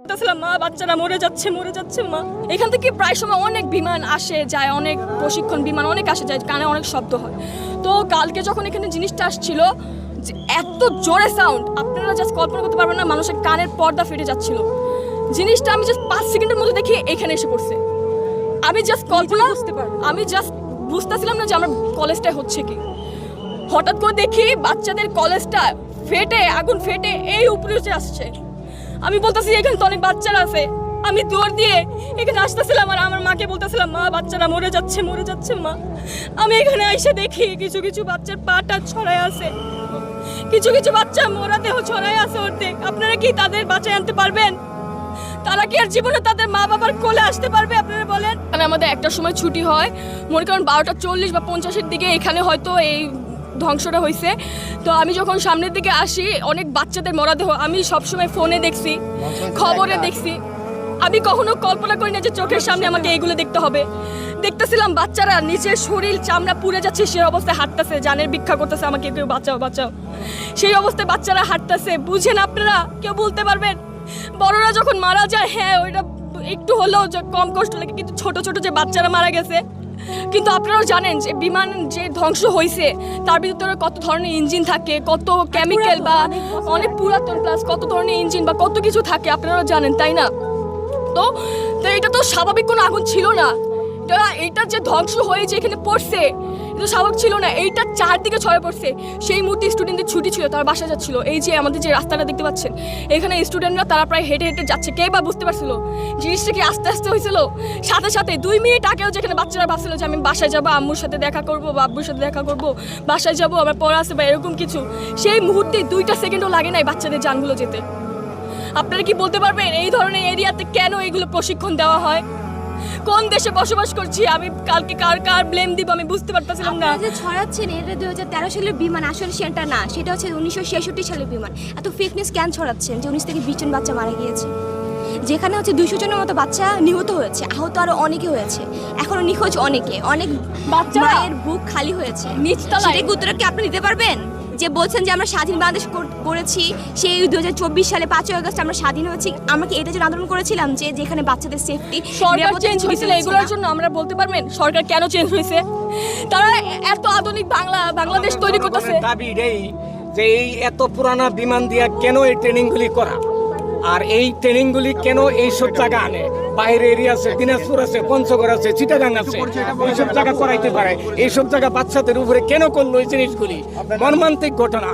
ভাবতেছিলাম মা বাচ্চারা মরে যাচ্ছে মা। এখান থেকে প্রায় সময় অনেক বিমান আসে যায়, অনেক প্রশিক্ষণ বিমান অনেক আসে যায়, কানে অনেক শব্দ হয়। তো কালকে যখন এখানে জিনিসটা আসছিল, এত জোরে সাউন্ড আপনারা জাস্ট কল্পনা করতে পারবেন না, মানুষের কানের পর্দা ফেটে যাচ্ছিল। জিনিসটা আমি জাস্ট 5 সেকেন্ডের মধ্যে দেখি এখানে এসে পড়ছে। আমি জাস্ট বুঝতেছিলাম না যে আমার কলেজটায় হচ্ছে কি। হঠাৎ করে দেখি বাচ্চাদের কলেজটা ফেটে, আগুন ফেটে এই উপরে উঠে আসছে। আমি বলতেছি এখানে তো অনেক বাচ্চারা আছে। আমি দৌড় দিয়ে এখানে আসতেছিলাম আর আমার মাকে বলতেছিলাম মা বাচ্চারা মরে যাচ্ছে মা। আমি এখানে এসে দেখি কিছু কিছু বাচ্চার পাটা ছড়ায় আছে, কিছু কিছু বাচ্চা মোরা দেহ ছড়ায় আছে অর্ধেক। আপনারা কি তাদের বাঁচায় আনতে পারবেন? তারা কি আর জীবনে তাদের মা বাবার কোলে আসতে পারবে? আপনারা বলেন। আমাদের একটা সময় ছুটি হয়, মনে করেন 12:40 বা 50-এর দিকে এখানে হয়তো এই ধ্বংসটা হয়েছে। তো আমি যখন সামনের দিকে আসি, অনেক বাচ্চাদের মরদেহ আমি সবসময় ফোনে দেখছি, খবরে দেখছি। আমি কখনো কল্পনা করি না যে চোখের সামনে আমাকে এইগুলো দেখতে হবে। দেখতেছিলাম বাচ্চারা নিচের শরীর চামড়া পুড়ে যাচ্ছে, সেই অবস্থায় হাঁটতেছে, জানের ভিক্ষা করতেছে, আমাকে কেউ বাঁচাও। সেই অবস্থায় বাচ্চারা হাঁটতেছে। বুঝেন আপনারা? কেউ বলতে পারবেন? বড়রা যখন মারা যায়, হ্যাঁ ওইটা একটু হলেও কম কষ্ট লাগে, কিন্তু ছোট ছোট যে বাচ্চারা মারা গেছে। কিন্তু আপনারাও জানেন যে বিমান যে ধ্বংস হয়েছে তার ভিতরে কত ধরনের ইঞ্জিন থাকে, কত কেমিক্যাল বা অনেক পুরাতন প্লাস কত ধরনের ইঞ্জিন বা কত কিছু থাকে, আপনারাও জানেন, তাই না? তো এটা তো স্বাভাবিক কোনো আগুন ছিল না। এইটা যে ধ্বংস হয়ে যে এখানে পড়ছে এটা স্বাভাবিক ছিল না। এইটা চারদিকে ছড়ে পড়ছে। সেই মুহূর্তে স্টুডেন্টদের ছুটি ছিল, তারা বাসা যাচ্ছিল। এই যে আমাদের যে রাস্তাটা দেখতে পাচ্ছেন, এখানে স্টুডেন্টরা তারা প্রায় হেঁটে হেঁটে যাচ্ছে। কে বা বুঝতে পারছিল জিনিসটা কি আস্তে আস্তে হয়েছিল? সাথে 2 মিনিট আগেও যেখানে বাচ্চারা ভাবছিল যে আমি বাসায় যাবো, আম্মুর সাথে দেখা করবো বা আব্বুর সাথে দেখা করবো, বাসায় যাবো, আমার পড়া আছে বা এরকম কিছু, সেই মুহূর্তে 2টা সেকেন্ডও লাগে নাই বাচ্চাদের জানগুলো যেতে। আপনারা কি বলতে পারবেন এই ধরনের এরিয়াতে কেন এগুলো প্রশিক্ষণ দেওয়া হয়? কোন দেশে বসবাস করছি? আমি কালকে কার ব্লেম দিব আমি বুঝতে পারতেছিলাম না। যে ছড়াচ্ছেন এটা 2013 সালের বিমান, আসলে সেটা না, সেটা হচ্ছে 1966 সালের বিমান। এত ফেক নিউজ কেন ছড়াচ্ছেন যে 19 থেকে 20 জন বাচ্চা মারা গিয়েছে, যেখানে হচ্ছে 200 জনের মতো বাচ্চা নিহত হয়েছে, আহত আরো অনেকে হয়েছে, এখনো নিখোঁজ অনেক বাচ্চা, মায়ের বুক খালি হয়েছে নিচতলায়। সেটা উত্তর কি আপনি দিতে পারবেন? যে বলছেন যে আমরা স্বাধীন বাংলাদেশ করেছি, সেই 2024 সালে 5ই আগস্ট আমরা স্বাধীন হয়েছি, আমরা কি এটার জন্য আন্দোলন করেছিলাম যে যেখানে বাচ্চাদের সেফটি? সরকার চেঞ্জ হয়েছিল এগুলোর জন্য। আমরা বলতে পারবেন সরকার কেন চেঞ্জ হয়েছে? তারা এত আধুনিক বাংলাদেশ তৈরি করতেছে। দাবি এই যে এই এত পুরানা বিমান দিয়া কেন এই ট্রেনিংগুলি করা, আর এই ট্রেনিংগুলি কেন এইসব জায়গা আনে? বাইরে এরিয়া আছে, দিনাজপুর আছে, পঞ্চগড় আছে, চিটাগাং আছে, এইসব জায়গা করাইতে পারে। এইসব জায়গা বাচ্চাদের উপরে কেন করলো এই জিনিসগুলি? মর্মান্তিক ঘটনা।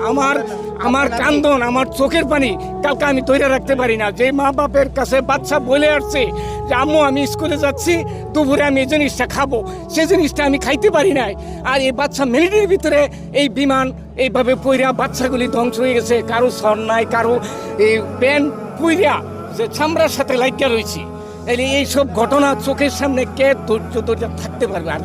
আমার কান্দন, আমার চোখের পানি কালকে আমি তৈরি রাখতে পারি না। যে মা বাপের কাছে বাচ্চা বলে আসছে যে আম্মু আমি স্কুলে যাচ্ছি, দুপুরে আমি এই জিনিসটা খাবো, সেই জিনিসটা আমি খাইতে পারি নাই। আর এই বাচ্চা মিলিটারির ভিতরে এই বিমান এইভাবে পইরা বাচ্চাগুলি ধ্বংস হয়ে গেছে। কারো সর নাই, কারো এই প্যান্ট পুইরা যে চামড়ার সাথে লাগিয়া রয়েছে। এইসব ঘটনা চোখের সামনে কে ধৈর্য থাকতে পারবে? আর